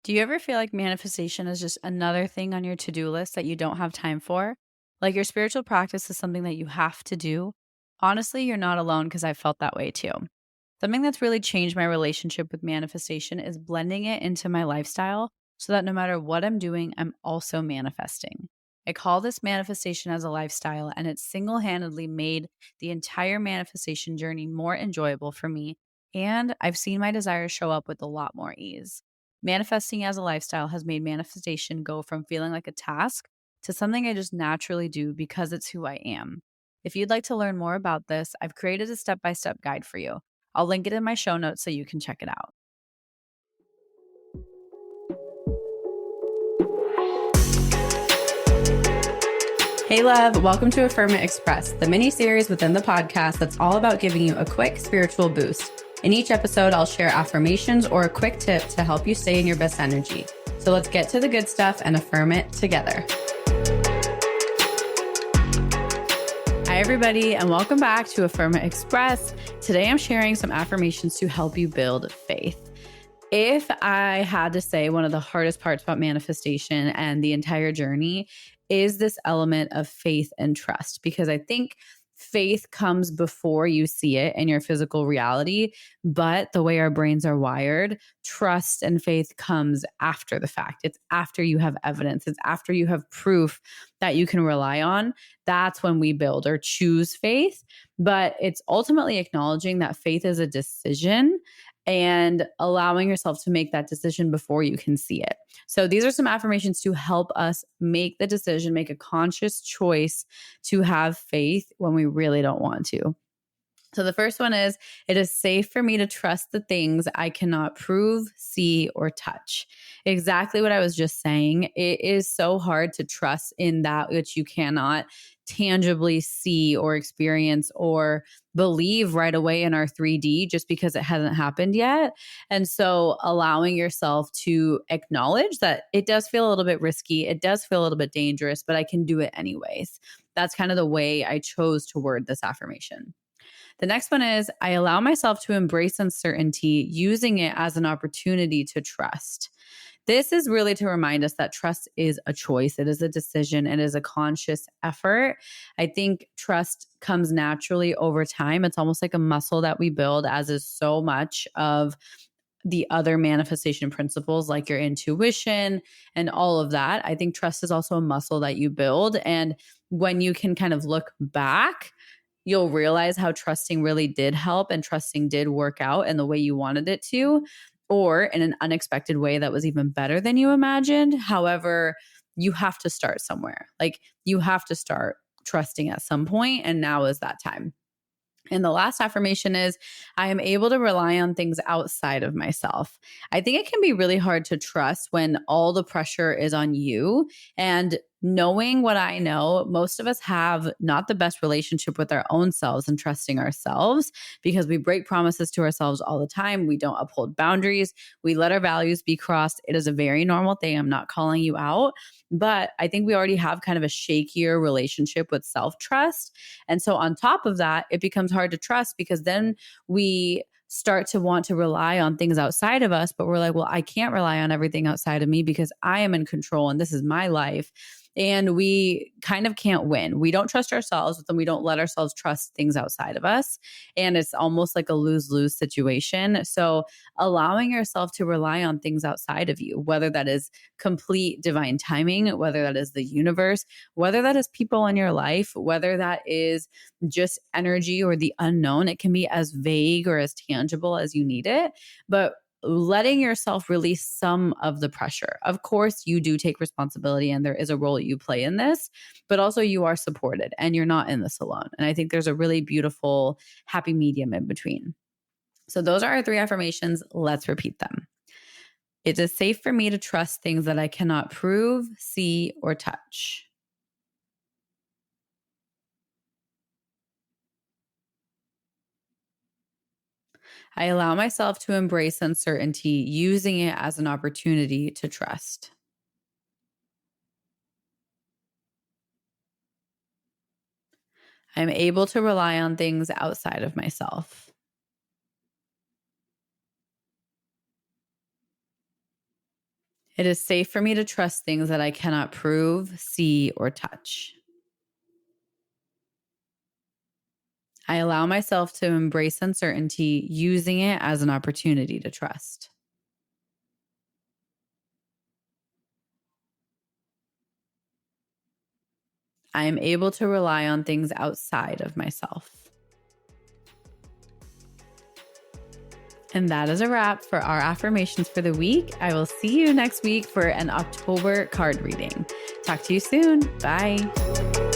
Do you ever feel like manifestation is just another thing on your to-do list that you don't have time for? Like your spiritual practice is something that you have to do? Honestly, you're not alone because I felt that way too. Something that's really changed my relationship with manifestation is blending it into my lifestyle so that no matter what I'm doing, I'm also manifesting. I call this manifestation as a lifestyle, and it's single handedly made the entire manifestation journey more enjoyable for me. And I've seen my desires show up with a lot more ease. Manifesting as a lifestyle has made manifestation go from feeling like a task to something I just naturally do because it's who I am. If you'd like to learn more about this, I've created a step by step guide for you. I'll link it in my show notes so you can check it out. Hey, love, welcome to Affirm It Express, the mini series within the podcast that's all about giving you a quick spiritual boost. In each episode, I'll share affirmations or a quick tip to help you stay in your best energy. So let's get to the good stuff and affirm it together. Hi, everybody, and welcome back to Affirm It Express. Today, I'm sharing some affirmations to help you build faith. If I had to say one of the hardest parts about manifestation and the entire journey is this element of faith and trust, because I think faith comes before you see it in your physical reality. But the way our brains are wired, trust and faith comes after the fact. It's after you have evidence, it's after you have proof that you can rely on. That's when we build or choose faith. But it's ultimately acknowledging that faith is a decision and allowing yourself to make that decision before you can see it. So these are some affirmations to help us make the decision, make a conscious choice to have faith when we really don't want to. So the first one is, it is safe for me to trust the things I cannot prove, see, or touch. Exactly what I was just saying. It is so hard to trust in that which you cannot tangibly see or experience or believe right away in our 3D just because it hasn't happened yet. And so allowing yourself to acknowledge that it does feel a little bit risky, it does feel a little bit dangerous, but I can do it anyways. That's kind of the way I chose to word this affirmation. The next one is, I allow myself to embrace uncertainty, using it as an opportunity to trust. This is really to remind us that trust is a choice. It is a decision. It is a conscious effort. I think trust comes naturally over time. It's almost like a muscle that we build, as is so much of the other manifestation principles, like your intuition and all of that. I think trust is also a muscle that you build. And when you can kind of look back, you'll realize how trusting really did help and trusting did work out in the way you wanted it to, or in an unexpected way that was even better than you imagined. However, you have to start somewhere. Like, you have to start trusting at some point, and now is that time. And the last affirmation is, I am able to rely on things outside of myself. I think it can be really hard to trust when all the pressure is on you. And knowing what I know, most of us have not the best relationship with our own selves and trusting ourselves, because we break promises to ourselves all the time. We don't uphold boundaries. We let our values be crossed. It is a very normal thing. I'm not calling you out, but I think we already have kind of a shakier relationship with self-trust. And so on top of that, it becomes hard to trust, because then we start to want to rely on things outside of us, but we're like, well, I can't rely on everything outside of me because I am in control and this is my life. And we kind of can't win. We don't trust ourselves, but then we don't let ourselves trust things outside of us. And it's almost like a lose-lose situation. So allowing yourself to rely on things outside of you, whether that is complete divine timing, whether that is the universe, whether that is people in your life, whether that is just energy or the unknown, it can be as vague or as tangible as you need it. But letting yourself release some of the pressure. Of course, you do take responsibility and there is a role you play in this, but also you are supported and you're not in this alone. And I think there's a really beautiful, happy medium in between. So those are our 3 affirmations. Let's repeat them. It is safe for me to trust things that I cannot prove, see, or touch. I allow myself to embrace uncertainty, using it as an opportunity to trust. I'm able to rely on things outside of myself. It is safe for me to trust things that I cannot prove, see, or touch. I allow myself to embrace uncertainty, using it as an opportunity to trust. I am able to rely on things outside of myself. And that is a wrap for our affirmations for the week. I will see you next week for an October card reading. Talk to you soon. Bye.